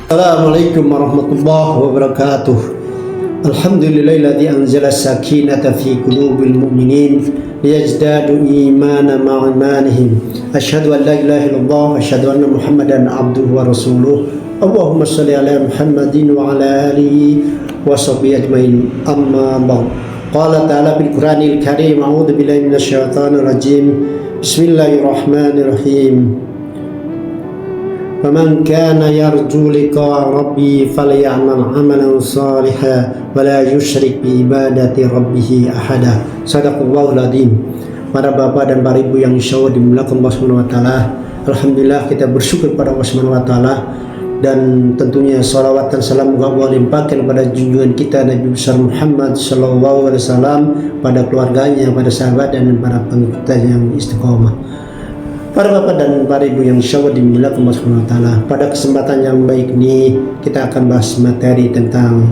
Assalamualaikum warahmatullahi wabarakatuh. Alhamdulillahilladzi anzala sakinata fi qulubil mu'minin liyazdadu imanan ma'a imanihim. Asyhadu an la ilaha illallah wa asyhadu anna Muhammadan abduhu wa rasuluh. Allahumma shalli ala Muhammadin wa ala alihi wa sahbihi ajmain. Amma ba'd. Qala ta'ala bil Qur'anil Karim, a'udzu billahi minasy syaithanir rajim. Bismillahirrahmanirrahim. فَمَنْ كَانَ يَرْجُو لِقَاءَ رَبِّهِ فَلْيَعْمَلْ عَمَلًا صَالِحًا وَلَا يُشْرِكْ بِعِبَادَةِ رَبِّهِ أَحَدًا. Shadaqallahul adzim. Para bapak dan para ibu yang insyaallah dimuliakan Allah Subhanahu wa taala. Alhamdulillah kita bersyukur pada Allah Subhanahu wa taala, dan tentunya salawat dan salam Allah limpahkan pada junjungan kita Nabi besar Muhammad sallallahu alaihi wasallam, pada keluarganya, pada sahabat dan para pengikutnya yang istiqomah. Para bapak dan para ibu yang insyaallah dimuliakan Allah Subhanahu wa taala, pada kesempatan yang baik ini kita akan bahas materi tentang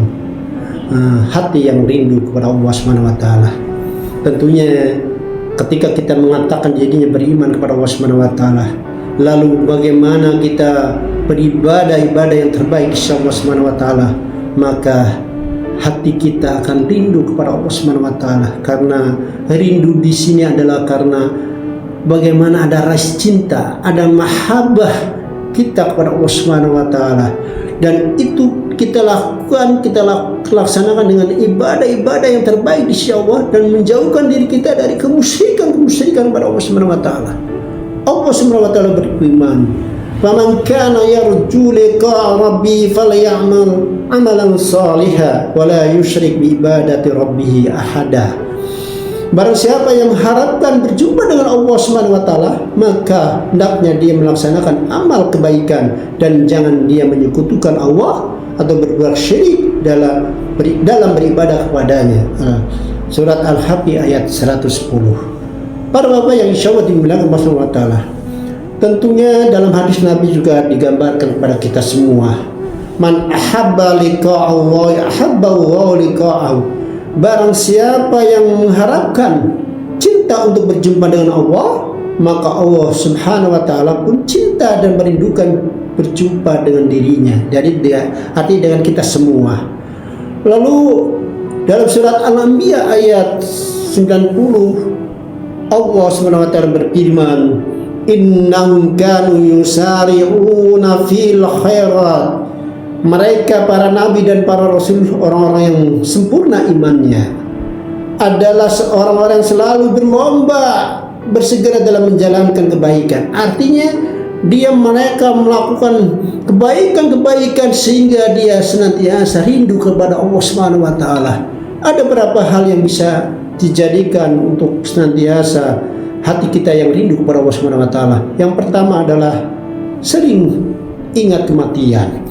hati yang rindu kepada Allah Subhanahu wa taala. Tentunya ketika kita mengatakan jadinya beriman kepada Allah Subhanahu wa taala, lalu bagaimana kita beribadah-ibadah yang terbaik insya Allah Subhanahu wa taala, maka hati kita akan rindu kepada Allah Subhanahu wa taala. Karena rindu di sini adalah karena bagaimana ada rasa cinta, ada mahabbah kita kepada Allah Subhanahu wa taala, dan itu kita lakukan, kita laksanakan dengan ibadah-ibadah yang terbaik di sisi Allah, dan menjauhkan diri kita dari kemusyrikan kepada Allah Subhanahu wa taala. Allah Subhanahu wa taala berfirman, "Faman kana yarju liqa'a rabbi falya'mal 'amalan shalihan wa la yusyrik bi ibadati rabbih ahada." Barang siapa yang mengharapkan berjumpa dengan Allah Subhanahu wa taala, maka hendaknya dia melaksanakan amal kebaikan dan jangan dia menyekutukan Allah atau berbuat syirik dalam beribadah kepadanya. Surat Al-Haqqi ayat 110. Para bapak yang insyaallah dimuliakan Allah Subhanahu wa taala, tentunya dalam hadis Nabi juga digambarkan kepada kita semua, man ahabba liqa'a Allah ahabba Allah liqa'ahu. Barang siapa yang mengharapkan cinta untuk berjumpa dengan Allah, maka Allah Subhanahu wa taala pun cinta dan merindukan berjumpa dengan dirinya. Jadi dia artinya dengan kita semua. Lalu dalam surat Al-Anbiya ayat 90, Allah Subhanahu wa taala berfirman, innahum kanu yusari'una fil khairat. Mereka para nabi dan para rasul, orang-orang yang sempurna imannya, adalah orang-orang yang selalu berlomba bersegera dalam menjalankan kebaikan. Artinya mereka melakukan kebaikan-kebaikan sehingga dia senantiasa rindu kepada Allah Subhanahu wa taala. Ada beberapa hal yang bisa dijadikan untuk senantiasa hati kita yang rindu kepada Allah Subhanahu wa taala. Yang pertama adalah sering ingat kematian.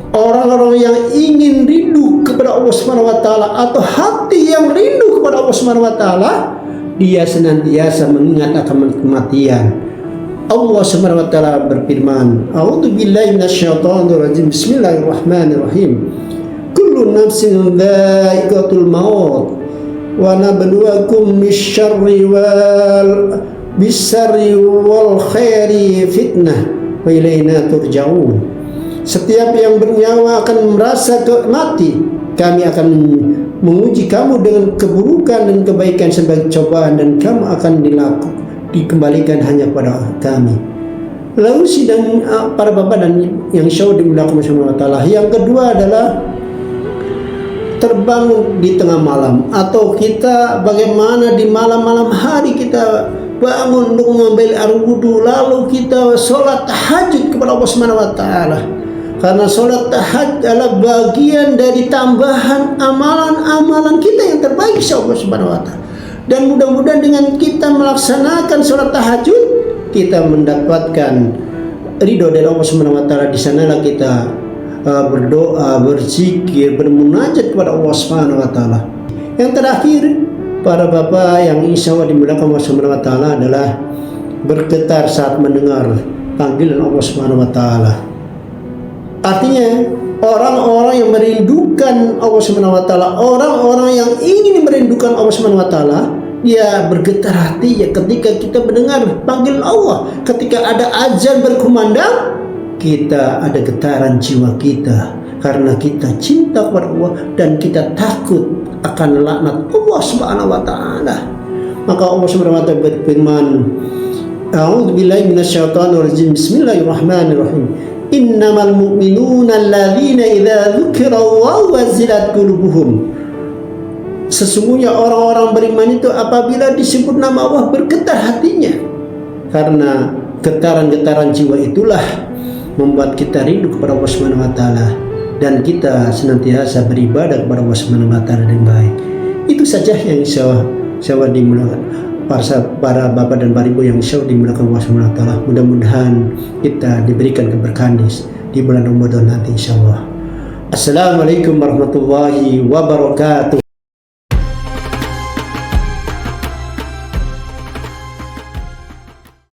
Orang-orang yang ingin rindu kepada Allah Subhanahu wa taala, atau hati yang rindu kepada Allah Subhanahu wa taala, dia senantiasa mengingat akan kematian. Allah Subhanahu wa taala berfirman, a'udzu billahi minasyaitonir rajim. Bismillahirrahmanirrahim. Kullu nafsin dha'iqatul maut wa nabluwakum bisyarri wal khairi fitnah wa ilaina turja'un. Setiap yang bernyawa akan merasa mati. Kami akan menguji kamu dengan keburukan dan kebaikan sebagai cobaan, dan kamu akan dikembalikan hanya kepada kami. Lalu sidang para bapak dan yang insyaallah dimuliakan Allah Subhanahu wa taala. Yang kedua adalah terbangun di tengah malam, atau kita bagaimana di malam-malam hari kita bangun untuk mengambil air wudu, lalu kita sholat tahajud kepada Allah Subhanahu wa taala. Karena sholat tahajud adalah bagian dari tambahan amalan-amalan kita yang terbaik insya Allah Subhanahu wa taala. Dan mudah-mudahan dengan kita melaksanakan sholat tahajud, kita mendapatkan ridho dari Allah Subhanahu wa taala. Di sanalah kita berdoa, berzikir, bermunajat kepada Allah Subhanahu wa taala. Yang terakhir, para bapak yang insya Allah dimuliakan Allah Subhanahu wa taala, adalah bergetar saat mendengar panggilan Allah Subhanahu wa taala. Artinya orang-orang yang merindukan Allah Subhanahu wa taala, orang-orang yang ingin merindukan Allah Subhanahu wa taala, dia bergetar hati ya ketika kita mendengar panggilan Allah. Ketika ada azan berkumandang, kita ada getaran jiwa kita karena kita cinta kepada Allah dan kita takut akan laknat Allah Subhanahu wa taala. Maka Allah Subhanahu wa taala berfirman, A'udzubillahi minasyaitonir rajim. Bismillahirrahmanirrahim. Innamal mu'minuna alladzina idza dzukirallahu wazilat qulubuhum. Sesungguhnya orang-orang beriman itu apabila disebut nama Allah bergetar hatinya. Karena getaran-getaran jiwa itulah membuat kita rindu kepada Allah Subhanahu wa taala dan kita senantiasa beribadah kepada Allah Subhanahu wa taala dengan baik. Itu saja yang saya dimulakan para bapak dan para ibu yang dimulakan Allah Subhanahu wa taala. Mudah-mudahan kita diberikan keberkahan di bulan Ramadan nanti insyaallah. Assalamualaikum warahmatullahi wabarakatuh.